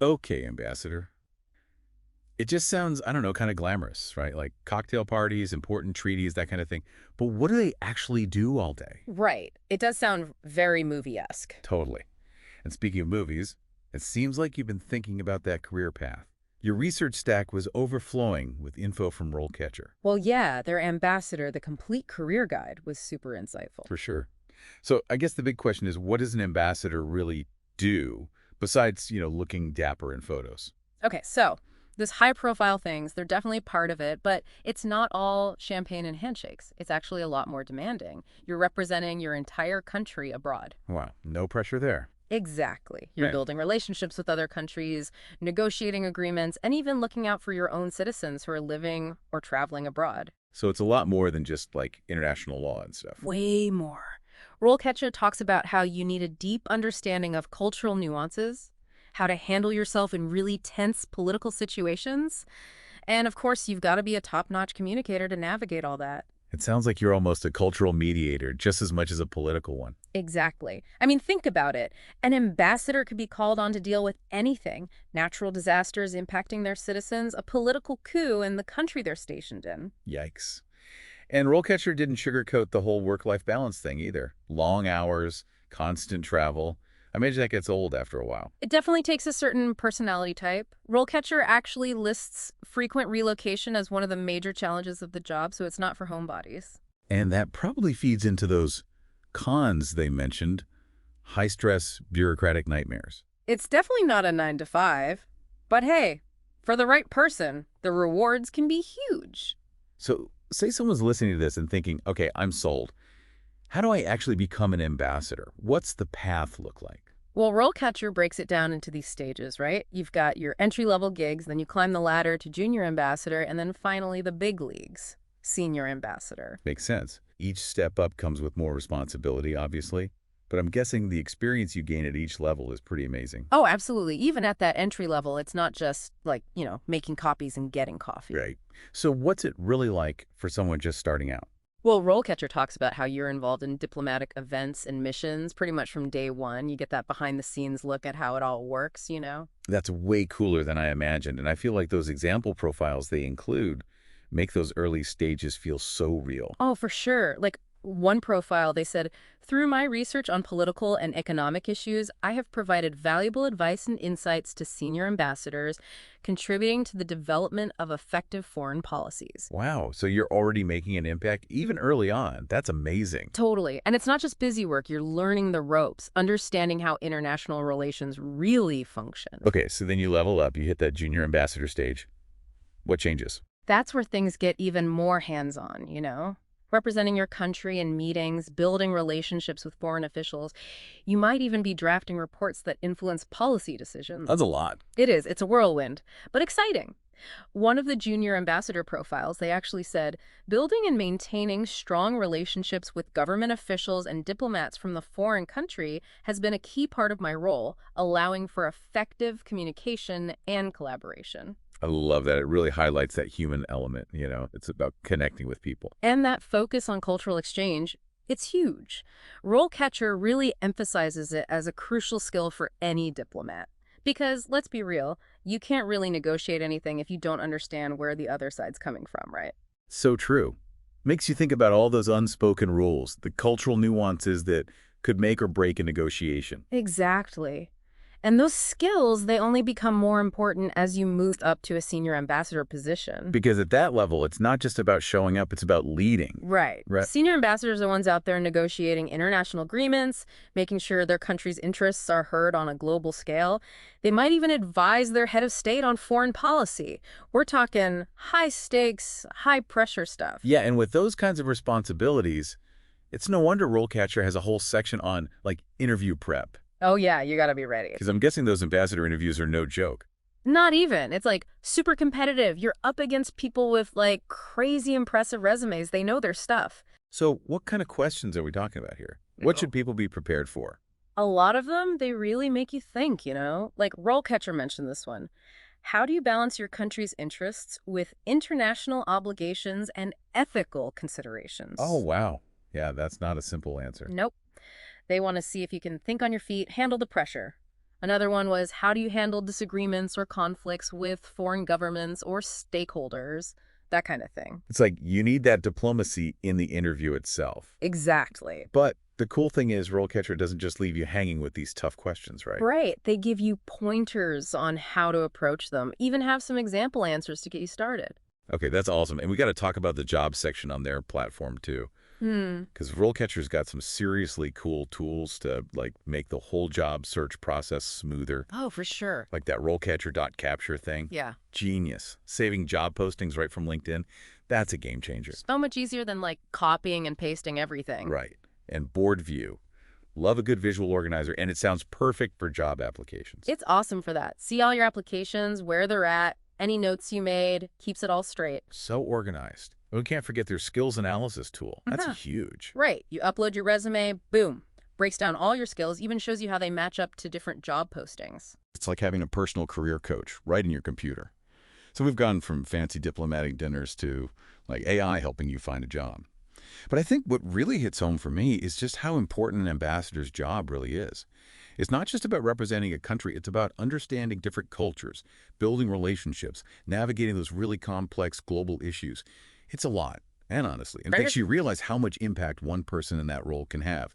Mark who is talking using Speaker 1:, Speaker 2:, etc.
Speaker 1: Okay, ambassador. It just sounds, I don't know, kind of glamorous, right? Like cocktail parties, important treaties, that kind of thing. But what do they actually do all day?
Speaker 2: Right. It does sound very movie-esque.
Speaker 1: Totally. And speaking of movies, it seems like you've been thinking about that career path. Your research stack was overflowing with info from RoleCatcher,
Speaker 2: Well, yeah, their ambassador, the complete career guide, was super insightful.
Speaker 1: for sure. So I guess the big question is, what does an ambassador really do besides, looking dapper in photos?
Speaker 2: Okay, so this high-profile things, they're definitely part of it, but it's not all champagne and handshakes. It's actually a lot more demanding. You're representing your entire country abroad.
Speaker 1: Wow, no pressure there.
Speaker 2: Exactly. You're
Speaker 1: Right.
Speaker 2: building relationships with other countries, negotiating agreements, and even looking out for your own citizens who are living or traveling abroad.
Speaker 1: So it's a lot more than just like international law and stuff.
Speaker 2: Way more. RoleCatcher talks about how you need a deep understanding of cultural nuances, how to handle yourself in really tense political situations, and of course, you've got to be a top-notch communicator to navigate all that.
Speaker 1: It sounds like you're almost a cultural mediator just as much as a political one.
Speaker 2: Exactly. I mean, think about it. An ambassador could be called on to deal with anything: natural disasters impacting their citizens, a political coup in the country they're stationed in.
Speaker 1: Yikes. And RoleCatcher didn't sugarcoat the whole work-life balance thing either. Long hours, constant travel. I imagine that gets old after a while.
Speaker 2: It definitely takes a certain personality type. RoleCatcher actually lists frequent relocation as one of the major challenges of the job, so it's not for homebodies.
Speaker 1: And that probably feeds into those cons they mentioned, high-stress bureaucratic nightmares.
Speaker 2: It's definitely not a 9 to 5, but hey, for the right person, the rewards can be huge.
Speaker 1: So say someone's listening to this and thinking, okay, I'm sold. How do I actually become an ambassador? What's the path look like?
Speaker 2: Well, RoleCatcher breaks it down into these stages, right? You've got your entry-level gigs, then you climb the ladder to junior ambassador, and then finally the big leagues, senior ambassador.
Speaker 1: Makes sense. Each step up comes with more responsibility, obviously. But I'm guessing the experience you gain at each level is pretty amazing.
Speaker 2: Oh, absolutely. Even at that entry level, it's not just like, making copies and getting coffee.
Speaker 1: Right. So what's it really like for someone just starting out?
Speaker 2: Well, RoleCatcher talks about how you're involved in diplomatic events and missions pretty much from day one. You get that behind-the-scenes look at how it all works.
Speaker 1: That's way cooler than I imagined, and I feel like those example profiles they include make those early stages feel so real.
Speaker 2: Oh, for sure. Like one profile, they said, through my research on political and economic issues, I have provided valuable advice and insights to senior ambassadors, contributing to the development of effective foreign policies.
Speaker 1: Wow, so you're already making an impact even early on. That's amazing.
Speaker 2: Totally. And it's not just busy work. You're learning the ropes, understanding how international relations really function.
Speaker 1: Okay, so then you level up, you hit that junior ambassador stage. What changes?
Speaker 2: That's where things get even more hands-on. Representing your country in meetings, building relationships with foreign officials. You might even be drafting reports that influence policy decisions.
Speaker 1: That's a lot.
Speaker 2: It is. It's a whirlwind, but exciting. One of the junior ambassador profiles, they actually said, building and maintaining strong relationships with government officials and diplomats from the foreign country has been a key part of my role, allowing for effective communication and collaboration.
Speaker 1: I love that. It really highlights that human element. It's about connecting with people.
Speaker 2: And that focus on cultural exchange, it's huge. RoleCatcher really emphasizes it as a crucial skill for any diplomat. Because, let's be real, you can't really negotiate anything if you don't understand where the other side's coming from, right?
Speaker 1: So true. Makes you think about all those unspoken rules, the cultural nuances that could make or break a negotiation.
Speaker 2: Exactly. And those skills, they only become more important as you move up to a senior ambassador position.
Speaker 1: Because at that level, it's not just about showing up, it's about leading.
Speaker 2: Right.
Speaker 1: Right.
Speaker 2: Senior ambassadors are the ones out there negotiating international agreements, making sure their country's interests are heard on a global scale. They might even advise their head of state on foreign policy. We're talking high stakes, high pressure stuff.
Speaker 1: Yeah, and with those kinds of responsibilities, it's no wonder RoleCatcher has a whole section on, like, interview prep.
Speaker 2: Oh yeah, you gotta be ready.
Speaker 1: Because I'm guessing those ambassador interviews are no joke.
Speaker 2: Not even. It's like super competitive. You're up against people with like crazy impressive resumes. They know their stuff.
Speaker 1: So what kind of questions are we talking about here? What should people be prepared for?
Speaker 2: A lot of them, they really make you think. Like RoleCatcher mentioned this one. How do you balance your country's interests with international obligations and ethical considerations?
Speaker 1: Oh, wow. Yeah, that's not a simple answer.
Speaker 2: Nope. They want to see if you can think on your feet, handle the pressure, Another one was, how do you handle disagreements or conflicts with foreign governments or stakeholders? That kind of thing.
Speaker 1: It's like you need that diplomacy in the interview itself.
Speaker 2: Exactly.
Speaker 1: But the cool thing is RoleCatcher doesn't just leave you hanging with these tough questions, right?
Speaker 2: Right. They give you pointers on how to approach them, even have some example answers to get you started.
Speaker 1: Okay, that's awesome. And we got to talk about the job section on their platform too.
Speaker 2: Hmm.
Speaker 1: Because RoleCatcher's got some seriously cool tools to like make the whole job search process smoother.
Speaker 2: Oh, for sure.
Speaker 1: Like that RoleCatcher.capture thing.
Speaker 2: Yeah.
Speaker 1: Genius. Saving job postings right from LinkedIn. That's a game changer.
Speaker 2: So much easier than like copying and pasting everything.
Speaker 1: Right. And board view. Love a good visual organizer, and it sounds perfect for job applications.
Speaker 2: It's awesome for that. See all your applications, where they're at, any notes you made, keeps it all straight.
Speaker 1: So organized. We can't forget their skills analysis tool. That's
Speaker 2: Uh-huh.
Speaker 1: huge.
Speaker 2: Right. You upload your resume, boom. Breaks down all your skills, even shows you how they match up to different job postings.
Speaker 3: It's like having a personal career coach right in your computer. So we've gone from fancy diplomatic dinners to like AI helping you find a job. But I think what really hits home for me is just how important an ambassador's job really is. It's not just about representing a country, it's about understanding different cultures, building relationships, navigating those really complex global issues. It's a lot. And honestly, it
Speaker 2: Right.
Speaker 1: makes you realize how much impact one person in that role can have,